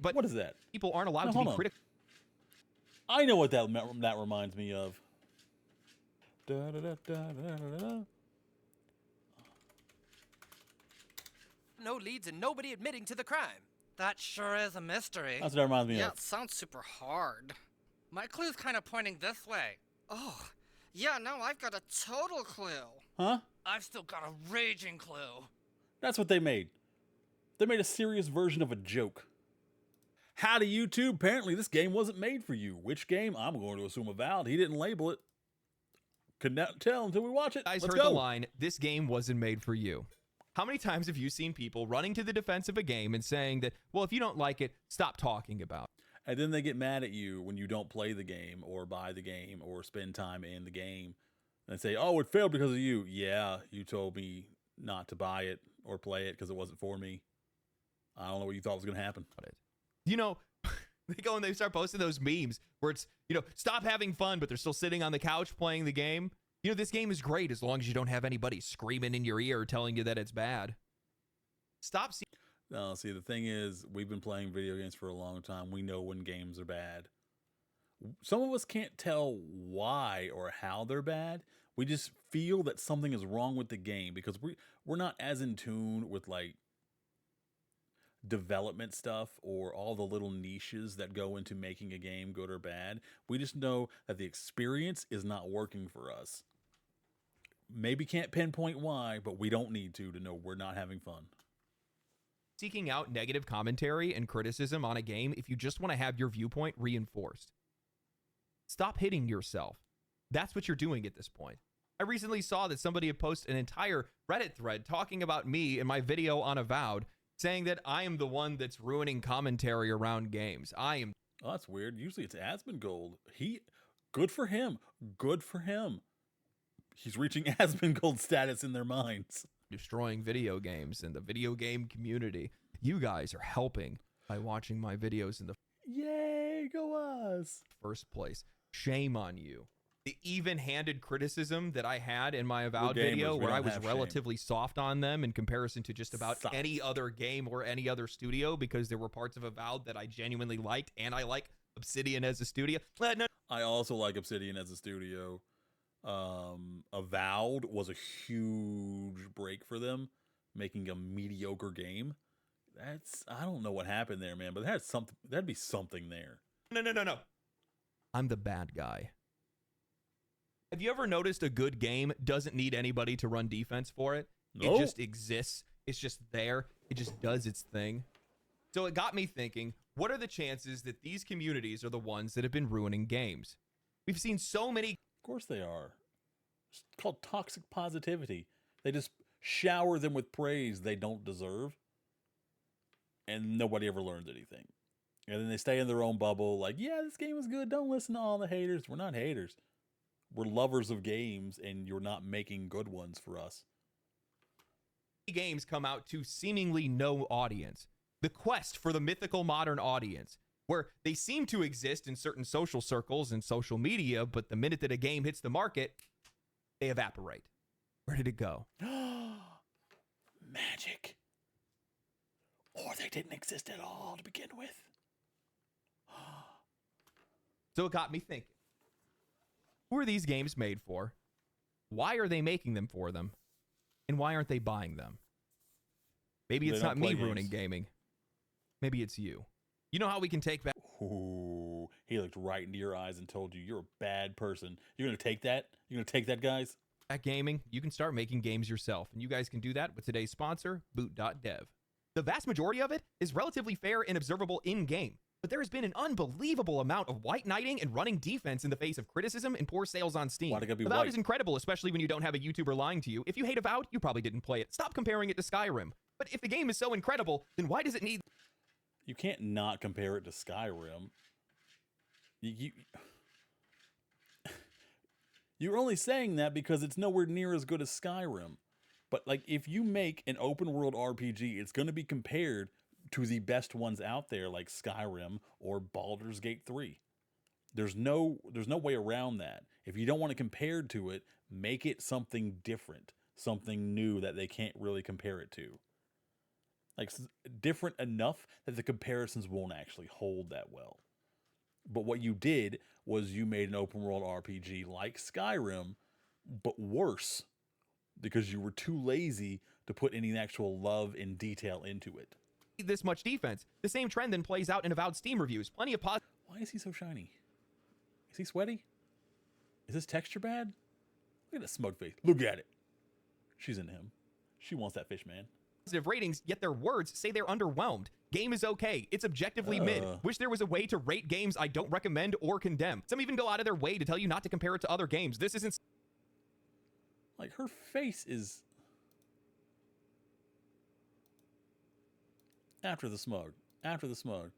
it, but What is that? people aren't allowed No, to hold be on. critical. I know what that reminds me of. Da, da, da, da, da, da, da. No leads and nobody admitting to the crime. That sure is a mystery. That's what that reminds me Yeah, of. it sounds super hard. My clue's kind of pointing this way. Oh, yeah, no, I've got a total clue. Huh? I've still got a raging clue. That's what they made. They made a serious version of a joke. Howdy, YouTube. Apparently, this game wasn't made for you. Which game? I'm going to assume Avowed. He didn't label it. Could not tell until we watch it. Guys Let's heard go. the line, this game wasn't made for you. How many times have you seen people running to the defense of a game and saying that, well, if you don't like it, stop talking about it? And then they get mad at you when you don't play the game or buy the game or spend time in the game. And say, oh, it failed because of you. Yeah, you told me not to buy it or play it because it wasn't for me. I don't know what you thought was going to happen. You know, they go and they start posting those memes where it's, you know, stop having fun, but they're still sitting on the couch playing the game. You know, this game is great as long as you don't have anybody screaming in your ear telling you that it's bad. Stop seeing. No, see, the thing is, we've been playing video games for a long time. We know when games are bad. Some of us can't tell why or how they're bad. We just feel that something is wrong with the game because we're not as in tune with like development stuff or all the little niches that go into making a game good or bad. We just know that the experience is not working for us. Maybe can't pinpoint why, but we don't need to know we're not having fun. Seeking out negative commentary and criticism on a game if you just want to have your viewpoint reinforced. Stop hitting yourself. That's what you're doing at this point. I recently saw that somebody had posted an entire Reddit thread talking about me in my video on Avowed, saying that I am the one that's ruining commentary around games. I am. Oh, that's weird. Usually it's Asmongold. Good for him. Good for him. He's reaching Asmongold status in their minds. Destroying video games and the video game community. You guys are helping by watching my videos in the Yay, go us. first place. Shame on you. The even-handed criticism that I had in my Avowed We're gamers. video, We where I don't was have relatively soft on them in comparison to just about Soft. any other game or any other studio, because there were parts of Avowed that I genuinely liked, and I like Obsidian as a studio. No, I also like Obsidian as a studio. Avowed was a huge break for them, making a mediocre game. I don't know what happened there, man, but that'd be something there. No. I'm the bad guy. Have you ever noticed a good game doesn't need anybody to run defense for it? No. It just exists. It's just there. It just does its thing. So it got me thinking, what are the chances that these communities are the ones that have been ruining games? We've seen so many. Of course they are. It's called toxic positivity. They just shower them with praise they don't deserve. And nobody ever learns anything. And then they stay in their own bubble like, yeah, this game is good. Don't listen to all the haters. We're not haters. We're lovers of games, and you're not making good ones for us. Games come out to seemingly no audience. The quest for the mythical modern audience, where they seem to exist in certain social circles and social media, but the minute that a game hits the market, they evaporate. Where did it go? Magic. Or they didn't exist at all to begin with. So it got me thinking. Who are these games made for? Why are they making them for them? And why aren't they buying them? Maybe it's They not don't me play ruining games. gaming. Maybe it's you. You know how we can take back Ooh, he looked right into your eyes and told you you're a bad person. You're going to take that? You're going to take that, guys? gaming? You can start making games yourself. And you guys can do that with today's sponsor, boot.dev. The vast majority of it is relatively fair and observable in-game. But there has been an unbelievable amount of white knighting and running defense in the face of criticism and poor sales on Steam. Why'd it gotta be Avowed white? is incredible, especially when you don't have a YouTuber lying to you. If you hate Avowed, you probably didn't play it. Stop comparing it to Skyrim. But if the game is so incredible, then why does it need... You can't not compare it to Skyrim. You're only saying that because it's nowhere near as good as Skyrim. But like, if you make an open world RPG, it's going to be compared to the best ones out there, like Skyrim or Baldur's Gate 3. There's no way around that. If you don't want to compare to it, make it something different, something new that they can't really compare it to. like different enough that the comparisons won't actually hold that well. But what you did was you made an open world RPG like Skyrim, but worse because you were too lazy to put any actual love and detail into it. This much defense. The same trend then plays out in Avowed Steam reviews. Plenty of positive. Why is he so shiny? Is he sweaty? Is his texture bad? Look at that smug face. Look at it. She's into him. She wants that fish, man. Ratings, yet their words say they're underwhelmed. Game is okay. It's objectively mid. Wish there was a way to rate games I don't recommend or condemn. Some even go out of their way to tell you not to compare it to other games. This isn't... Like, her face is... After the smug. After the smug.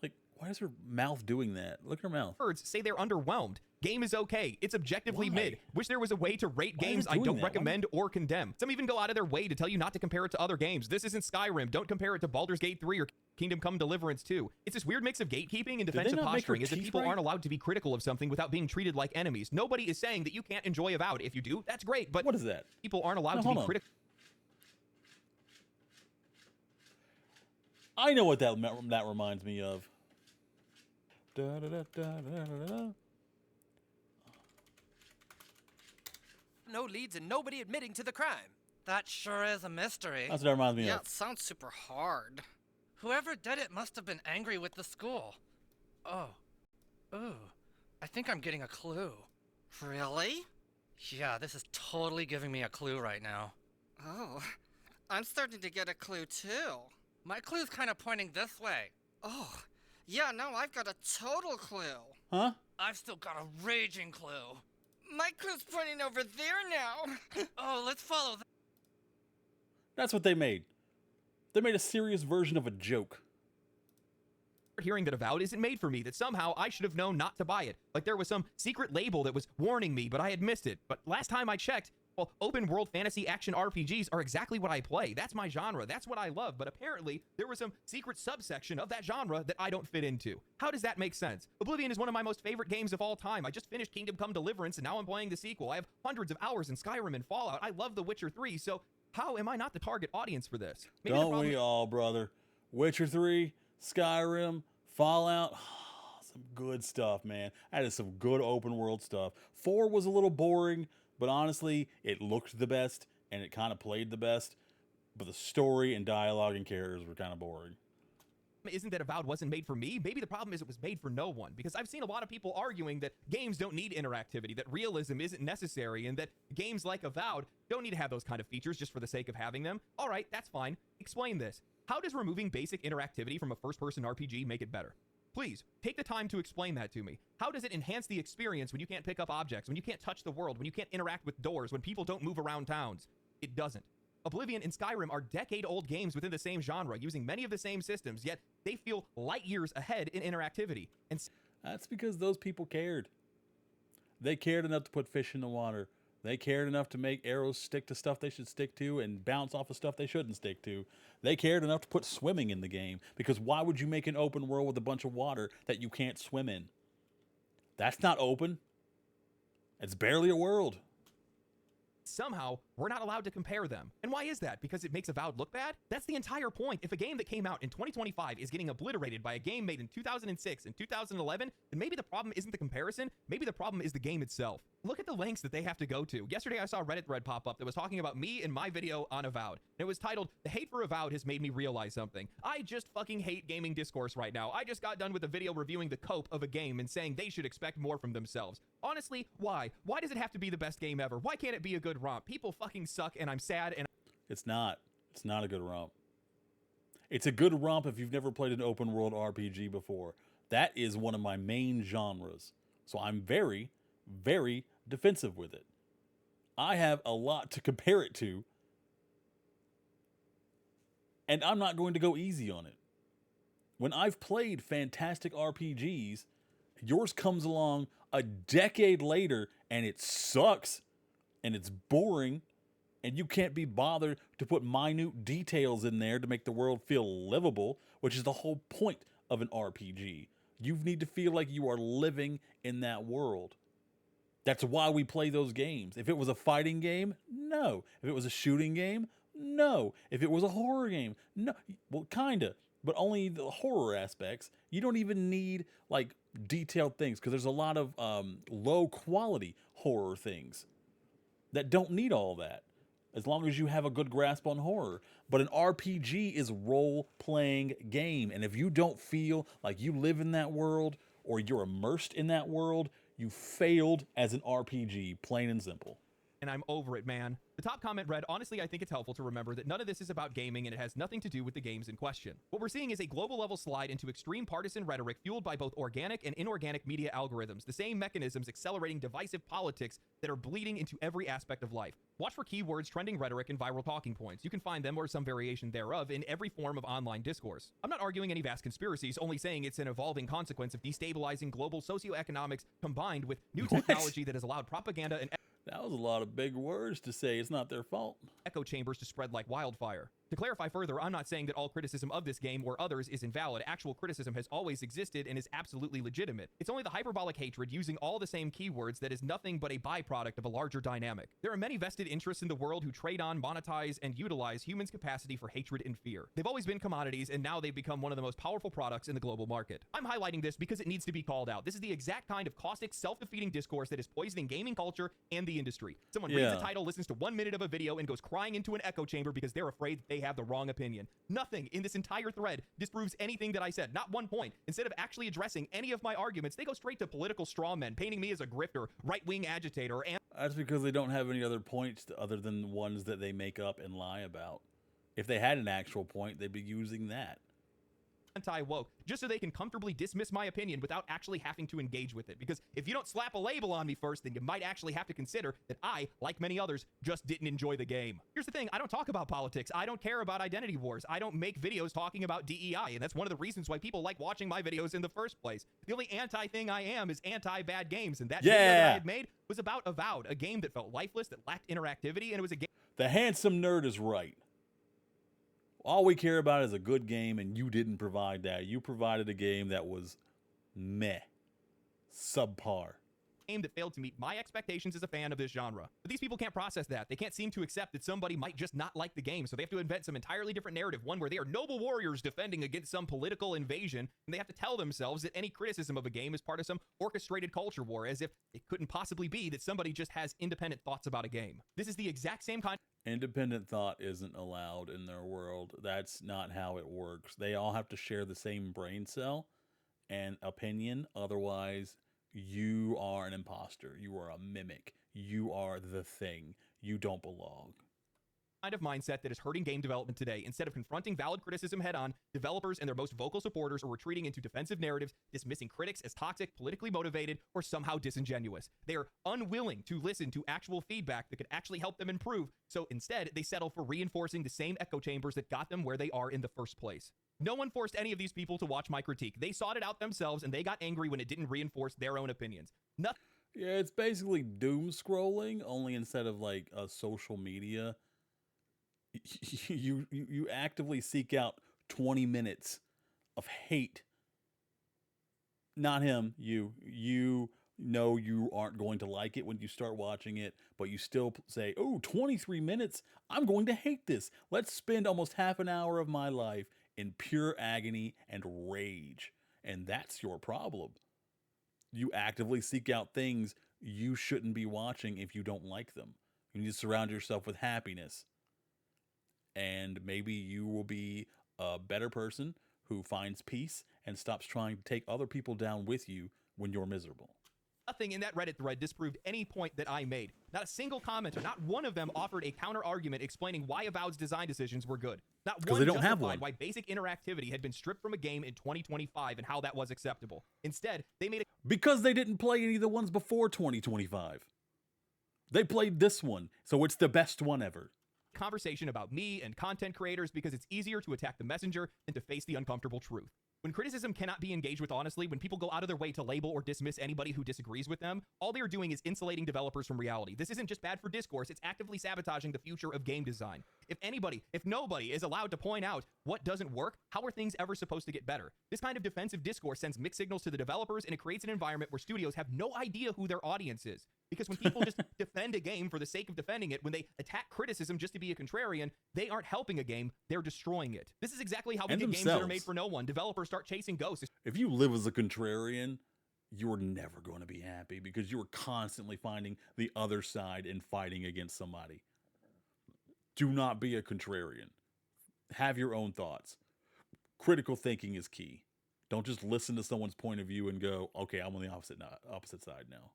Like, why is her mouth doing that? Look at her mouth. Words say they're underwhelmed. Game is okay. It's objectively mid. Wish there was a way to rate games I don't recommend or condemn. Some even go out of their way to tell you not to compare it to other games. This isn't Skyrim. Don't compare it to Baldur's Gate 3 or Kingdom Come Deliverance 2. It's this weird mix of gatekeeping and defensive posturing, as if people aren't allowed to be critical of something without being treated like enemies. Nobody is saying that you can't enjoy Avowed. If you do, that's great, but what is that? People aren't allowed to be critical. I know what that reminds me of. Da, da, da, da, da, da, da. No leads and nobody admitting to the crime. That sure is a mystery. That's what that reminds me Yeah, of. it sounds super hard. Whoever did it must have been angry with the school. Oh. Ooh. I think I'm getting a clue. Really? Yeah, this is totally giving me a clue right now. Oh. I'm starting to get a clue too. My clue's kind of pointing this way. Oh. Yeah, no, I've got a total clue. Huh? I've still got a raging clue. My clue's pointing over there now. Oh, let's follow that. That's what they made. They made a serious version of a joke. Hearing that Avowed isn't made for me, that somehow I should have known not to buy it. Like there was some secret label that was warning me, but I had missed it. But last time I checked, well, open world fantasy action RPGs are exactly what I play. That's my genre. That's what I love. But apparently there was some secret subsection of that genre that I don't fit into. How does that make sense? Oblivion is one of my most favorite games of all time. I just finished Kingdom Come Deliverance and now I'm playing the sequel. I have hundreds of hours in Skyrim and Fallout. I love The Witcher 3, so how am I not the target audience for this? Maybe don't we all, brother? Witcher 3, Skyrim, Fallout, some good stuff, man. That is some good open world stuff. 4 was a little boring, but honestly, it looked the best and it kind of played the best. But the story and dialogue and characters were kind of boring. Isn't that Avowed wasn't made for me? Maybe the problem is it was made for no one, because I've seen a lot of people arguing that games don't need interactivity, that realism isn't necessary, and that games like Avowed don't need to have those kind of features just for the sake of having them. All right, that's fine. Explain this. How does removing basic interactivity from a first-person RPG make it better? Please, take the time to explain that to me. How does it enhance the experience when you can't pick up objects, when you can't touch the world, when you can't interact with doors, when people don't move around towns? It doesn't. Oblivion and Skyrim are decade-old games within the same genre, using many of the same systems, yet they feel light years ahead in interactivity. And that's because those people cared. They cared enough to put fish in the water. They cared enough to make arrows stick to stuff they should stick to and bounce off of stuff they shouldn't stick to. They cared enough to put swimming in the game, because why would you make an open world with a bunch of water that you can't swim in? That's not open. It's barely a world. Somehow, we're not allowed to compare them. And why is that? Because it makes Avowed look bad? That's the entire point. If a game that came out in 2025 is getting obliterated by a game made in 2006 and 2011, then maybe the problem isn't the comparison, maybe the problem is the game itself. Look at the lengths that they have to go to. Yesterday, I saw a Reddit thread pop up that was talking about me and my video on Avowed. And it was titled, "The hate for Avowed has made me realize something. I just fucking hate gaming discourse right now. I just got done with a video reviewing the cope of a game and saying they should expect more from themselves. Honestly, why? Why does it have to be the best game ever? Why can't it be a good romp? People fucking suck and I'm sad and..." It's not. It's not a good romp. It's a good romp if you've never played an open world RPG before. That is one of my main genres. So I'm very, very defensive with it. I have a lot to compare it to, and I'm not going to go easy on it. When I've played fantastic RPGs, yours comes along a decade later and it sucks and it's boring and you can't be bothered to put minute details in there to make the world feel livable, which is the whole point of an RPG. You need to feel like you are living in that world. That's why we play those games. If it was a fighting game, no. If it was a shooting game, No. If it was a horror game, no. Well, kinda, but only the horror aspects. You don't even need like detailed things because there's a lot of low quality horror things that don't need all that. As long as you have a good grasp on horror. But an RPG is role-playing game. And if you don't feel like you live in that world or you're immersed in that world, you failed as an RPG, plain and simple. And I'm over it, man. The top comment read, honestly, I think it's helpful to remember that none of this is about gaming and it has nothing to do with the games in question. What we're seeing is a global level slide into extreme partisan rhetoric fueled by both organic and inorganic media algorithms, the same mechanisms accelerating divisive politics that are bleeding into every aspect of life. Watch for keywords, trending rhetoric, and viral talking points. You can find them or some variation thereof in every form of online discourse. I'm not arguing any vast conspiracies, only saying it's an evolving consequence of destabilizing global socioeconomics combined with new technology that has allowed propaganda and That was a lot of big words to say. It's not their fault. echo chambers to spread like wildfire. To clarify further, I'm not saying that all criticism of this game or others is invalid. Actual criticism has always existed and is absolutely legitimate. It's only the hyperbolic hatred using all the same keywords that is nothing but a byproduct of a larger dynamic. There are many vested interests in the world who trade on, monetize, and utilize humans' capacity for hatred and fear. They've always been commodities, and now they've become one of the most powerful products in the global market. I'm highlighting this because it needs to be called out. This is the exact kind of caustic, self-defeating discourse that is poisoning gaming culture and the industry. Someone reads the title, listens to 1 minute of a video, and goes crying into an echo chamber because they're afraid that they have the wrong opinion. Nothing in this entire thread disproves anything that I said, not one point. Instead of actually addressing any of my arguments, they go straight to political straw men, painting me as a grifter, right-wing agitator, and That's because they don't have any other points other than ones that they make up and lie about. If they had an actual point, they'd be using that. anti-woke, just so they can comfortably dismiss my opinion without actually having to engage with it. Because if you don't slap a label on me first, then you might actually have to consider that I, like many others, just didn't enjoy the game. Here's the thing, I don't talk about politics. I don't care about identity wars. I don't make videos talking about DEI, and that's one of the reasons why people like watching my videos in the first place. The only anti-thing I am is anti-bad games, and that video that I had made was about Avowed, a game that felt lifeless, that lacked interactivity, and it was a game. The handsome nerd is right. All we care about is a good game, and you didn't provide that. You provided a game that was meh, subpar. Game that failed to meet my expectations as a fan of this genre. But these people can't process that. They can't seem to accept that somebody might just not like the game, so they have to invent some entirely different narrative, one where they are noble warriors defending against some political invasion, and they have to tell themselves that any criticism of a game is part of some orchestrated culture war, as if it couldn't possibly be that somebody just has independent thoughts about a game. This is the exact same kind. Independent thought isn't allowed in their world. That's not how it works. They all have to share the same brain cell and opinion. Otherwise, you are an imposter. You are a mimic. You are the thing. You don't belong. Kind of mindset that is hurting game development today. Instead of confronting valid criticism head-on, developers and their most vocal supporters are retreating into defensive narratives, dismissing critics as toxic, politically motivated, or somehow disingenuous. They are unwilling to listen to actual feedback that could actually help them improve, so instead they settle for reinforcing the same echo chambers that got them where they are in the first place. No one forced any of these people to watch my critique. They sought it out themselves, and they got angry when it didn't reinforce their own opinions. Nothing. Yeah, it's basically doom scrolling, only instead of like a social media. You actively seek out 20 minutes of hate. Not him, you. You know you aren't going to like it when you start watching it, but you still say, oh, 23 minutes? I'm going to hate this. Let's spend almost half an hour of my life in pure agony and rage. And that's your problem. You actively seek out things you shouldn't be watching if you don't like them. You need to surround yourself with happiness. And maybe you will be a better person who finds peace and stops trying to take other people down with you when you're miserable. Nothing in that Reddit thread disproved any point that I made. Not a single commenter, not one of them offered a counter argument explaining why Avowed's design decisions were good. Not one they don't have justified one. why basic interactivity had been stripped from a game in 2025 and how that was acceptable. Instead, they made a Because they didn't play any of the ones before 2025. They played this one, so it's the best one ever. conversation about me and content creators because it's easier to attack the messenger than to face the uncomfortable truth. When criticism cannot be engaged with honestly, when people go out of their way to label or dismiss anybody who disagrees with them, all they are doing is insulating developers from reality. This isn't just bad for discourse, it's actively sabotaging the future of game design. If nobody is allowed to point out What doesn't work? How are things ever supposed to get better? This kind of defensive discourse sends mixed signals to the developers, and it creates an environment where studios have no idea who their audience is. Because when people just defend a game for the sake of defending it, when they attack criticism just to be a contrarian, they aren't helping a game, they're destroying it. This is exactly how we get games that are made for no one. Developers start chasing ghosts. If you live as a contrarian, you're never going to be happy because you're constantly finding the other side and fighting against somebody. Do not be a contrarian. Have your own thoughts. Critical thinking is key. Don't just listen to someone's point of view and go, okay, I'm on the opposite side now.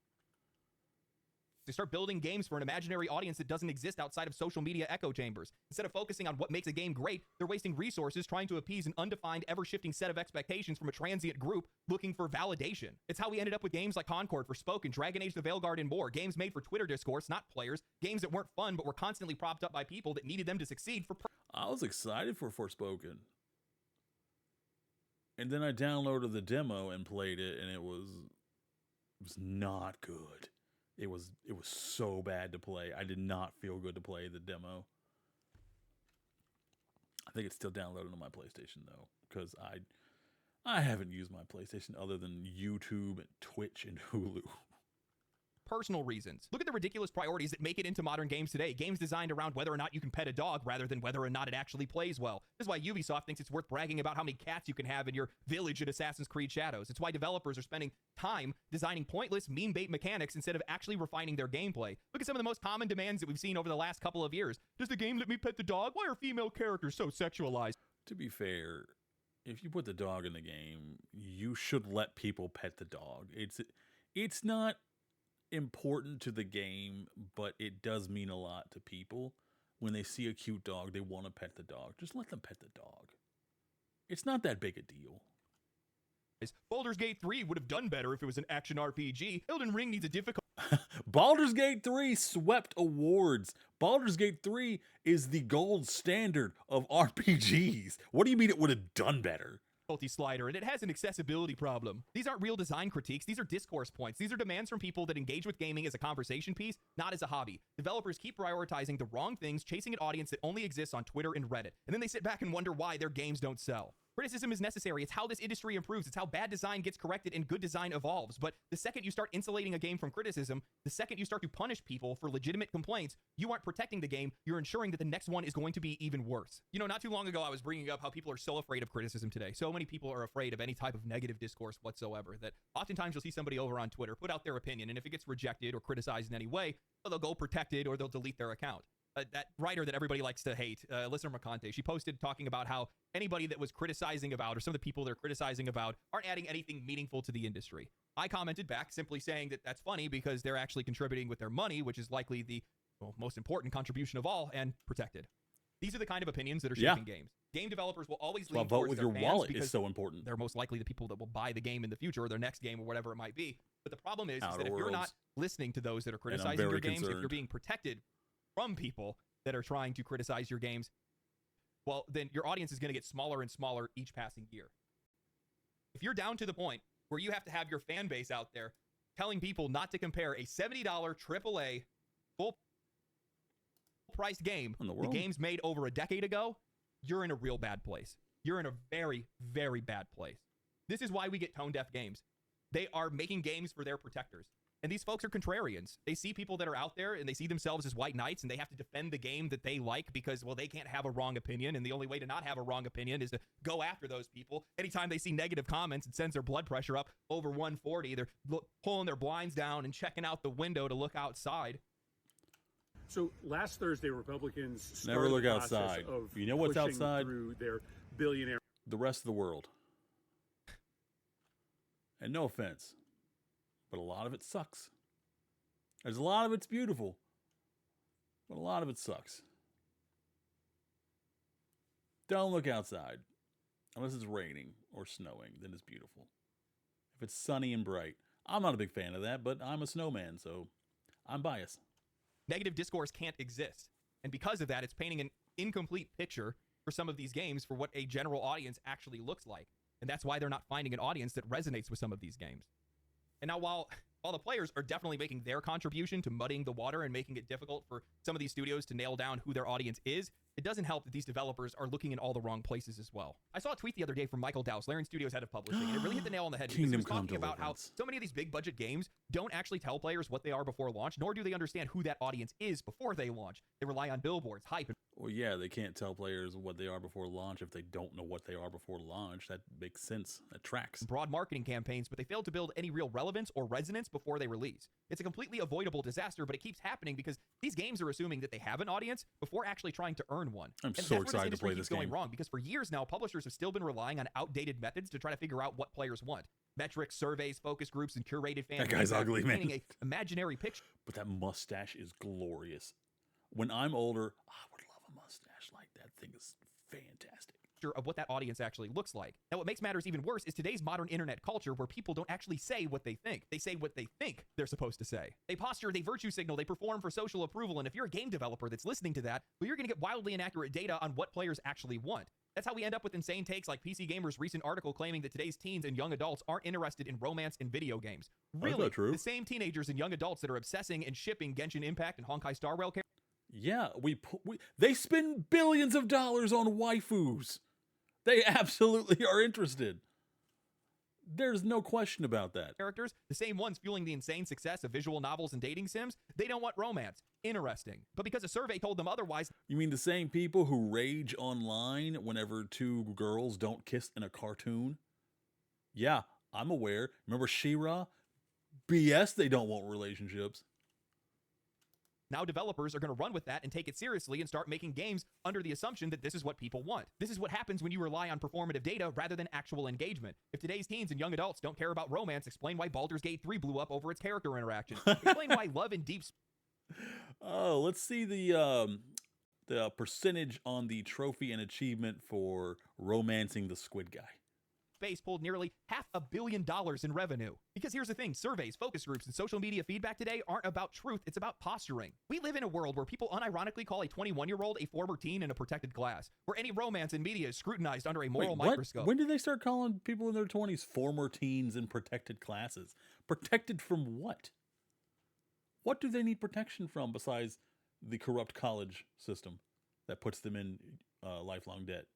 They start building games for an imaginary audience that doesn't exist outside of social media echo chambers. Instead of focusing on what makes a game great, they're wasting resources trying to appease an undefined, ever-shifting set of expectations from a transient group looking for validation. It's how we ended up with games like Concord, Forspoken, Dragon Age the Veilguard, and more. Games made for Twitter discourse, not players. Games that weren't fun, but were constantly propped up by people that needed them to succeed for I was excited for Forspoken. And then I downloaded the demo and played it, and it was not good. It was so bad to play. I did not feel good to play the demo. I think it's still downloaded on my PlayStation though, because I haven't used my PlayStation other than YouTube and Twitch and Hulu. personal reasons. Look at the ridiculous priorities that make it into modern games today. Games designed around whether or not you can pet a dog rather than whether or not it actually plays well. This is why Ubisoft thinks it's worth bragging about how many cats you can have in your village in Assassin's Creed Shadows. It's why developers are spending time designing pointless meme bait mechanics instead of actually refining their gameplay. Look at some of the most common demands that we've seen over the last couple of years. Does the game let me pet the dog? Why are female characters so sexualized? To be fair, if you put the dog in the game, you should let people pet the dog. It's not important to the game, but it does mean a lot to people. When they see a cute dog, they want to pet the dog. Just let them pet the dog. It's not that big a deal. Baldur's Gate 3 would have done better if it was an action RPG. Elden Ring needs a difficult... Baldur's Gate 3 swept awards. Baldur's Gate 3 is the gold standard of RPGs. What do you mean it would have done better? Slider, and it has an accessibility problem. These aren't real design critiques. These are discourse points. These are demands from people that engage with gaming as a conversation piece, not as a hobby. Developers keep prioritizing the wrong things, chasing an audience that only exists on Twitter and Reddit, and then they sit back and wonder why their games don't sell. Criticism is necessary. It's how this industry improves. It's how bad design gets corrected and good design evolves. But the second you start insulating a game from criticism, the second you start to punish people for legitimate complaints, you aren't protecting the game. You're ensuring that the next one is going to be even worse. You know, not too long ago, I was bringing up how people are so afraid of criticism today. So many people are afraid of any type of negative discourse whatsoever that oftentimes you'll see somebody over on Twitter put out their opinion, and if it gets rejected or criticized in any way, they'll go protected or they'll delete their account. That writer that everybody likes to hate, Listener Mercante, she posted talking about how anybody that was criticizing Avowed, or some of the people they're criticizing Avowed, aren't adding anything meaningful to the industry. I commented back simply saying that that's funny because they're actually contributing with their money, which is likely the most important contribution of all, and protected. These are the kind of opinions that are shaping games. Game developers will always lean vote towards with their your fans wallet because is so important. they're most likely the people that will buy the game in the future or their next game or whatever it might be. But the problem is that if you're not listening to those that are criticizing your games, if you're being protected from people that are trying to criticize your games, well, then your audience is going to get smaller and smaller each passing year. If you're down to the point where you have to have your fan base out there telling people not to compare a $70 AAA full-priced game to games made over a decade ago, you're in a real bad place. You're in a very, very bad place. This is why we get tone-deaf games. They are making games for their protectors. And these folks are contrarians. They see people that are out there and they see themselves as white knights and they have to defend the game that they like because, well, they can't have a wrong opinion. And the only way to not have a wrong opinion is to go after those people. Anytime they see negative comments, it sends their blood pressure up over 140. They're pulling their blinds down and checking out the window to look outside. So last Thursday, Republicans never look outside. You know what's outside? Through their billionaire. The rest of the world. And no offense, but a lot of it sucks. There's a lot of it's beautiful, but a lot of it sucks. Don't look outside. Unless it's raining or snowing, then it's beautiful. If it's sunny and bright, I'm not a big fan of that, but I'm a snowman, so I'm biased. Negative discourse can't exist. And because of that, it's painting an incomplete picture for some of these games for what a general audience actually looks like. And that's why they're not finding an audience that resonates with some of these games. And now while the players are definitely making their contribution to muddying the water and making it difficult for some of these studios to nail down who their audience is, It doesn't help that these developers are looking in all the wrong places as well. I saw a tweet the other day from Michael Dowse, Larian Studios head of publishing, and it really hit the nail on the head. Because he Kingdom was Come talking about how Deliverance. so many of these big budget games don't actually tell players what they are before launch, nor do they understand who that audience is before they launch. They rely on billboards, hype, and Well, yeah, they can't tell players what they are before launch if they don't know what they are before launch. That makes sense. That tracks. broad marketing campaigns, but they fail to build any real relevance or resonance before they release. It's a completely avoidable disaster, but it keeps happening because these games are assuming that they have an audience before actually trying to earn one. I'm And so that's where excited to industry play keeps this going game. wrong, because for years now, publishers have still been relying on outdated methods to try to figure out what players want. Metrics, surveys, focus groups, and curated fan That guy's feedback, ugly, man. painting a imaginary picture But that mustache is glorious. When I'm older, I would love a mustache like that. Thing is fantastic. of what that audience actually looks like. Now, what makes matters even worse is today's modern internet culture where people don't actually say what they think. They say what they think they're supposed to say. They posture, they virtue signal, they perform for social approval, and if you're a game developer that's listening to that, well, you're going to get wildly inaccurate data on what players actually want. That's how we end up with insane takes like PC Gamer's recent article claiming that today's teens and young adults aren't interested in romance in video games. Really, that true? the same teenagers and young adults that are obsessing and shipping Genshin Impact and Honkai Star Rail characters Yeah, they spend billions of dollars on waifus. They absolutely are interested. There's no question about that. the same ones fueling the insane success of visual novels and dating sims, they don't want romance. Interesting. But because a survey told them otherwise, You mean the same people who rage online whenever two girls don't kiss in a cartoon? Yeah, I'm aware. Remember She-Ra? BS, they don't want relationships. now developers are going to run with that and take it seriously and start making games under the assumption that this is what people want. This is what happens when you rely on performative data rather than actual engagement. If today's teens and young adults don't care about romance, explain why Baldur's Gate 3 blew up over its character interaction. Explain why love and deep Oh, let's see the percentage on the trophy and achievement for romancing the squid guy. space pulled nearly $500 million in revenue. Because here's the thing, surveys, focus groups, and social media feedback today aren't about truth, it's about posturing. We live in a world where people unironically call a 21-year-old a former teen in a protected class, where any romance in media is scrutinized under a moral Wait, what? microscope. When did they start calling people in their 20s former teens in protected classes? Protected from what? What do they need protection from besides the corrupt college system that puts them in lifelong debt?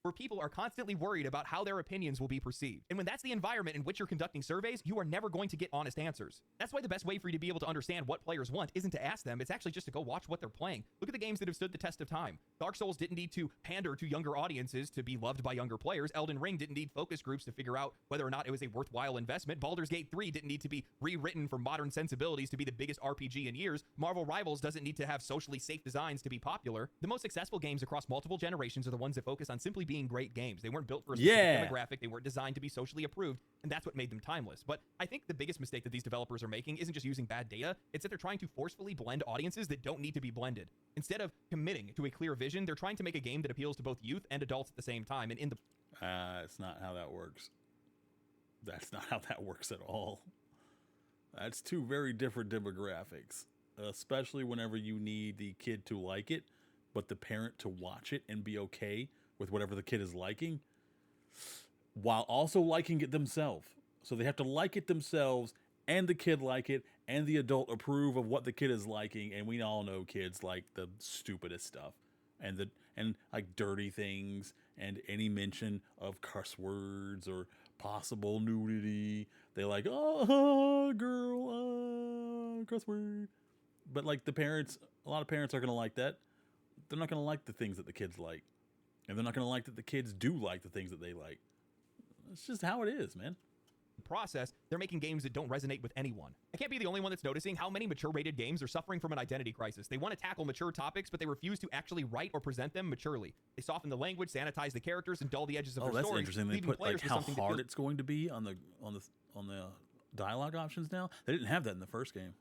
Where people are constantly worried about how their opinions will be perceived. And when that's the environment in which you're conducting surveys, you are never going to get honest answers. That's why the best way for you to be able to understand what players want isn't to ask them, it's actually just to go watch what they're playing. Look at the games that have stood the test of time. Dark Souls didn't need to pander to younger audiences to be loved by younger players. Elden Ring didn't need focus groups to figure out whether or not it was a worthwhile investment. Baldur's Gate 3 didn't need to be rewritten for modern sensibilities to be the biggest RPG in years. Marvel Rivals doesn't need to have socially safe designs to be popular. The most successful games across multiple generations are the ones that focus on simply being great games. They weren't built for a specific demographic. They weren't designed to be socially approved, and that's what made them timeless. But I think the biggest mistake that these developers are making isn't just using bad data, it's that they're trying to forcefully blend audiences that don't need to be blended. Instead of committing to a clear vision, they're trying to make a game that appeals to both youth and adults at the same time. And in the It's not how that works. That's not how that works at all. That's two very different demographics, especially whenever you need the kid to like it, but the parent to watch it and be okay with whatever the kid is liking, while also liking it themselves. So they have to like it themselves, and the kid like it, and the adult approve of what the kid is liking. And we all know kids like the stupidest stuff, and like dirty things, and any mention of curse words or possible nudity. They like, oh, girl, curse word. But like the parents, a lot of parents are gonna like that. They're not gonna like the things that the kids like. And they're not going to like that the kids do like the things that they like. It's just how it is, man. process, they're making games that don't resonate with anyone. I can't be the only one that's noticing how many mature-rated games are suffering from an identity crisis. They want to tackle mature topics, but they refuse to actually write or present them maturely. They soften the language, sanitize the characters, and dull the edges of their That's stories. interesting. They leaving put players like with how something that hard feels it's going to be on the dialogue options now. They didn't have that in the first game.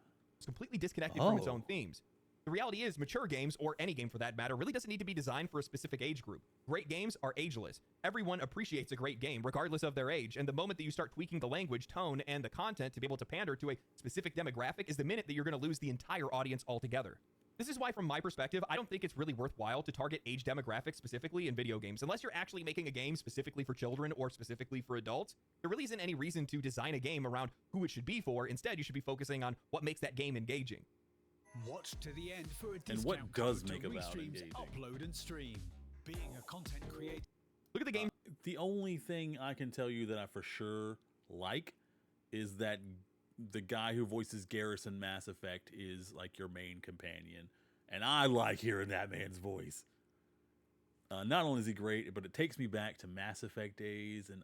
completely disconnected from its Oh. own themes. The reality is, mature games, or any game for that matter, really doesn't need to be designed for a specific age group. Great games are ageless. Everyone appreciates a great game, regardless of their age, and the moment that you start tweaking the language, tone, and the content to be able to pander to a specific demographic is the minute that you're going to lose the entire audience altogether. This is why, from my perspective, I don't think it's really worthwhile to target age demographics specifically in video games. Unless you're actually making a game specifically for children or specifically for adults, there really isn't any reason to design a game around who it should be for. Instead, you should be focusing on what makes that game engaging. Watch to the end for a And discount what does code make to Avowed restreams, engaging? upload and stream. Being a content creator. Look at the game. The only thing I can tell you that I for sure like is that the guy who voices Garrus in Mass Effect is like your main companion. And I like hearing that man's voice. Not only is he great, but it takes me back to Mass Effect days. And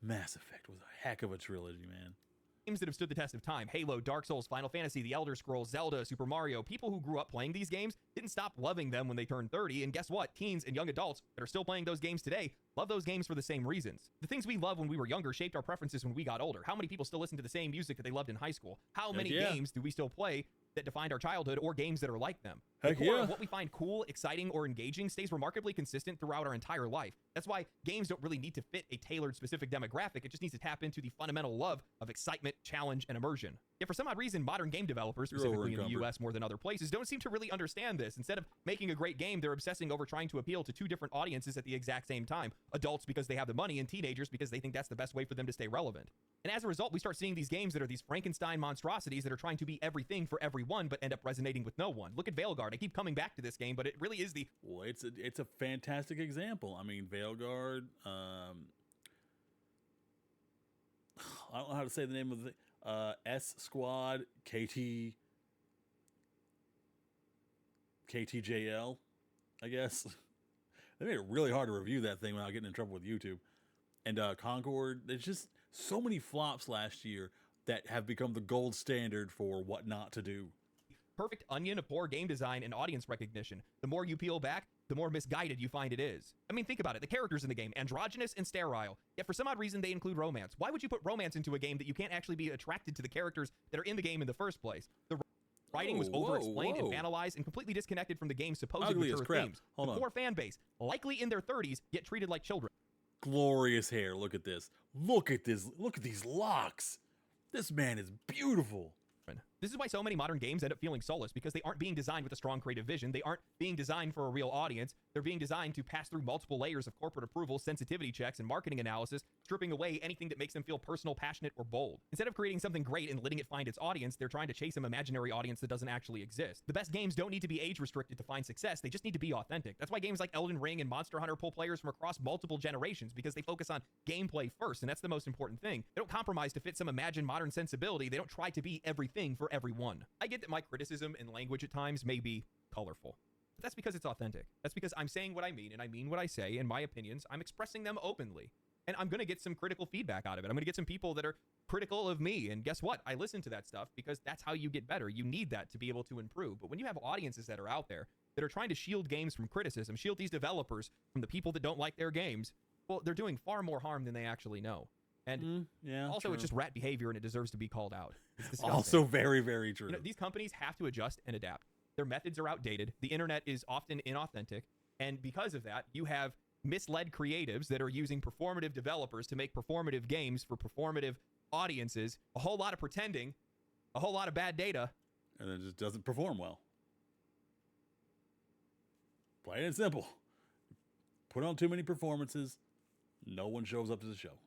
Mass Effect was a heck of a trilogy, man. Games that have stood the test of time. Halo, Dark Souls, Final Fantasy, The Elder Scrolls, Zelda, Super Mario. People who grew up playing these games didn't stop loving them when they turned 30. And guess what? Teens and young adults that are still playing those games today love those games for the same reasons. The things we loved when we were younger shaped our preferences when we got older. How many people still listen to the same music that they loved in high school? How many games do we still play that defined our childhood, or games that are like them? The Heck core yeah. of what we find cool, exciting, or engaging stays remarkably consistent throughout our entire life. That's why games don't really need to fit a tailored specific demographic. It just needs to tap into the fundamental love of excitement, challenge, and immersion. Yet for some odd reason, modern game developers, specifically in the US more than other places, don't seem to really understand this. Instead of making a great game, they're obsessing over trying to appeal to two different audiences at the exact same time. Adults because they have the money, and teenagers because they think that's the best way for them to stay relevant. And as a result, we start seeing these games that are these Frankenstein monstrosities that are trying to be everything for everyone, but end up resonating with no one. Look at Veilguard. I keep coming back to this game, but it really is the... Well, it's a fantastic example. I mean, Veilguard. I don't know how to say the name of the S Squad KTJL, I guess. They made it really hard to review that thing without getting in trouble with YouTube. And Concord, there's just so many flops last year that have become the gold standard for what not to do. perfect onion of poor game design and audience recognition. The more you peel back, the more misguided you find it is. I mean, think about it. The characters in the game, androgynous and sterile, yet for some odd reason they include romance. Why would you put romance into a game that you can't actually be attracted to the characters that are in the game in the first place? The writing was over-explained and banalized and completely disconnected from the game's supposed Ugly as mature crap. themes. Hold The on. core fan base, likely in their 30s, get treated like children. Glorious hair. Look at this. Look at this. Look at these locks. This man is beautiful. This is why so many modern games end up feeling soulless, because they aren't being designed with a strong creative vision. They aren't being designed for a real audience. They're being designed to pass through multiple layers of corporate approval, sensitivity checks, and marketing analysis, stripping away anything that makes them feel personal, passionate, or bold. Instead of creating something great and letting it find its audience, they're trying to chase some imaginary audience that doesn't actually exist. The best games don't need to be age restricted to find success. They just need to be authentic. That's why games like Elden Ring and Monster Hunter pull players from across multiple generations, because they focus on gameplay first, and that's the most important thing. They don't compromise to fit some imagined modern sensibility. They don't try to be everything for everyone. I get that my criticism and language at times may be colorful, but that's because it's authentic. That's because I'm saying what I mean, and I mean what I say, and my opinions, I'm expressing them openly. And I'm going to get some critical feedback out of it. I'm going to get some people that are critical of me, and guess what? I listen to that stuff because that's how you get better. You need that to be able to improve. But when you have audiences that are out there that are trying to shield games from criticism, shield these developers from the people that don't like their games, well, they're doing far more harm than they actually know. And yeah, also, true. it's just rat behavior, and it deserves to be called out. It's disgusting. Also very, very true. You know, these companies have to adjust and adapt. Their methods are outdated. The internet is often inauthentic. And because of that, you have misled creatives that are using performative developers to make performative games for performative audiences, a whole lot of pretending, a whole lot of bad data. And it just doesn't perform well. Plain and simple. Put on too many performances, no one shows up to the show.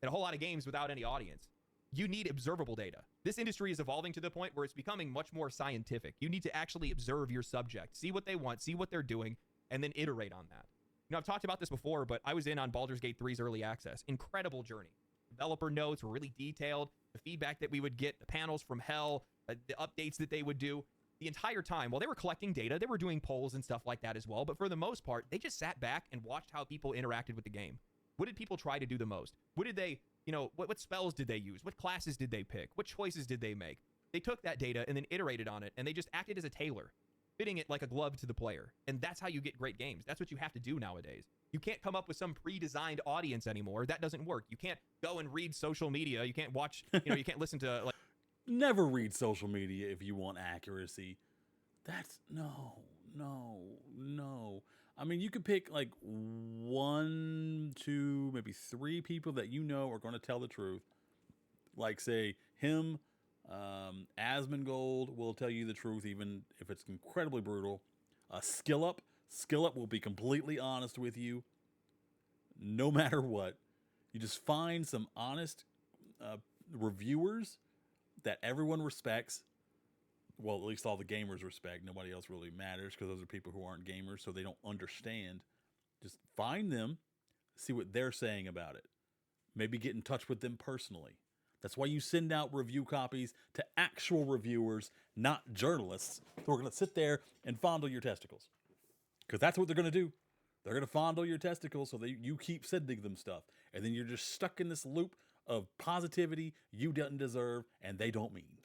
And a whole lot of games without any audience. You need observable data. This industry is evolving to the point where it's becoming much more scientific. You need to actually observe your subject, see what they want, see what they're doing, and then iterate on that. You know, I've talked about this before, but I was in on Baldur's Gate 3's early access. Incredible journey. Developer notes were really detailed. The feedback that we would get, the panels from hell, the updates that they would do. The entire time, while they were collecting data, they were doing polls and stuff like that as well. But for the most part, they just sat back and watched how people interacted with the game. What did people try to do the most? What did they, you know, what spells did they use? What classes did they pick? What choices did they make? They took that data and then iterated on it, and they just acted as a tailor, fitting it like a glove to the player. And that's how you get great games. That's what you have to do nowadays. You can't come up with some pre-designed audience anymore. That doesn't work. You can't go and read social media. You can't watch, you know, you can't listen to, like... Never read social media if you want accuracy. That's, no. I mean, you could pick like 1, 2, maybe 3 people that you know are going to tell the truth. Like, say, him, Asmongold will tell you the truth, even if it's incredibly brutal. Skillup will be completely honest with you, no matter what. You just find some honest reviewers that everyone respects, well, at least all the gamers respect. Nobody else really matters because those are people who aren't gamers, so they don't understand. Just find them, see what they're saying about it. Maybe get in touch with them personally. That's why you send out review copies to actual reviewers, not journalists who are going to sit there and fondle your testicles. Because that's what they're going to do. They're going to fondle your testicles so that you keep sending them stuff. And then you're just stuck in this loop of positivity you don't deserve and they don't mean.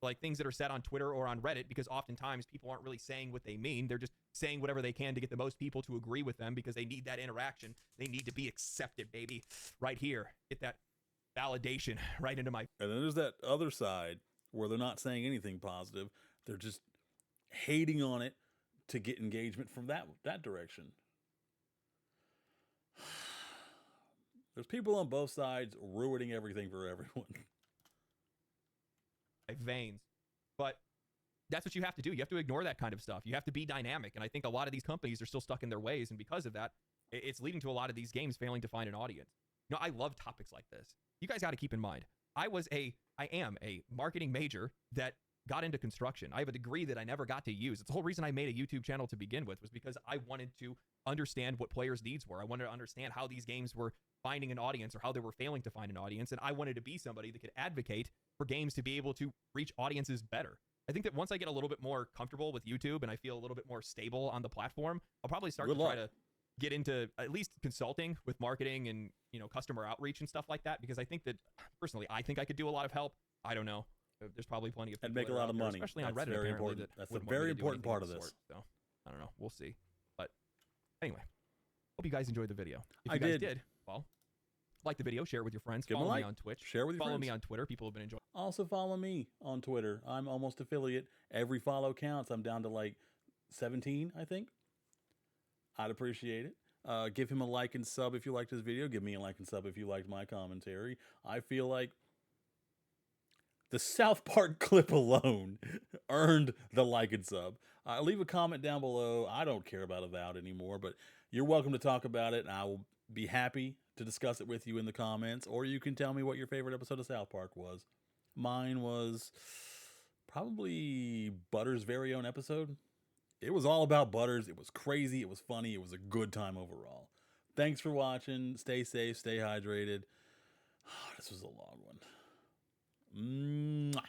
Like things that are said on Twitter or on Reddit, because oftentimes people aren't really saying what they mean. They're just saying whatever they can to get the most people to agree with them because they need that interaction. They need to be accepted, baby. Right here. Get that validation right into my... And then there's that other side where they're not saying anything positive. They're just hating on it to get engagement from that direction. There's people on both sides ruining everything for everyone. veins. But that's what you have to do. You have to ignore that kind of stuff. You have to be dynamic. And I think a lot of these companies are still stuck in their ways. And because of that, it's leading to a lot of these games failing to find an audience. You know, I love topics like this. You guys got to keep in mind, I am a marketing major that got into construction. I have a degree that I never got to use. It's the whole reason I made a YouTube channel to begin with, was because I wanted to understand what players' needs were. I wanted to understand how these games were finding an audience or how they were failing to find an audience. And I wanted to be somebody that could advocate for games to be able to reach audiences better. I think that once I get a little bit more comfortable with YouTube and I feel a little bit more stable on the platform, I'll probably start to try to get into at least consulting with marketing and, you know, customer outreach and stuff like that. Because I think that personally, I think I could do a lot of help. I don't know. There's probably plenty of people and make a lot of there, money, especially on that's Reddit. Very apparently, important. that That's a wouldn't want me very to do important anything part of of the this. sort. So I don't know. We'll see. But anyway, hope you guys enjoyed the video. If I you guys did. did, well, like the video, share it with your friends. Give 'em a Follow me like. on Twitch. Share with your Follow friends. me on Twitter. People have been enjoying. Also follow me on Twitter. I'm almost affiliate. Every follow counts. I'm down to like 17, I think. I'd appreciate it. Give him a like and sub if you liked this video. Give me a like and sub if you liked my commentary. I feel like the South Park clip alone earned the like and sub. Leave a comment down below. I don't care about Avowed anymore, but you're welcome to talk about it, and I will be happy to discuss it with you in the comments. Or you can tell me what your favorite episode of South Park was. Mine was probably Butters' very own episode. It was all about Butters. It was crazy. It was funny. It was a good time overall. Thanks for watching. Stay safe. Stay hydrated. This was a long one. Mwah.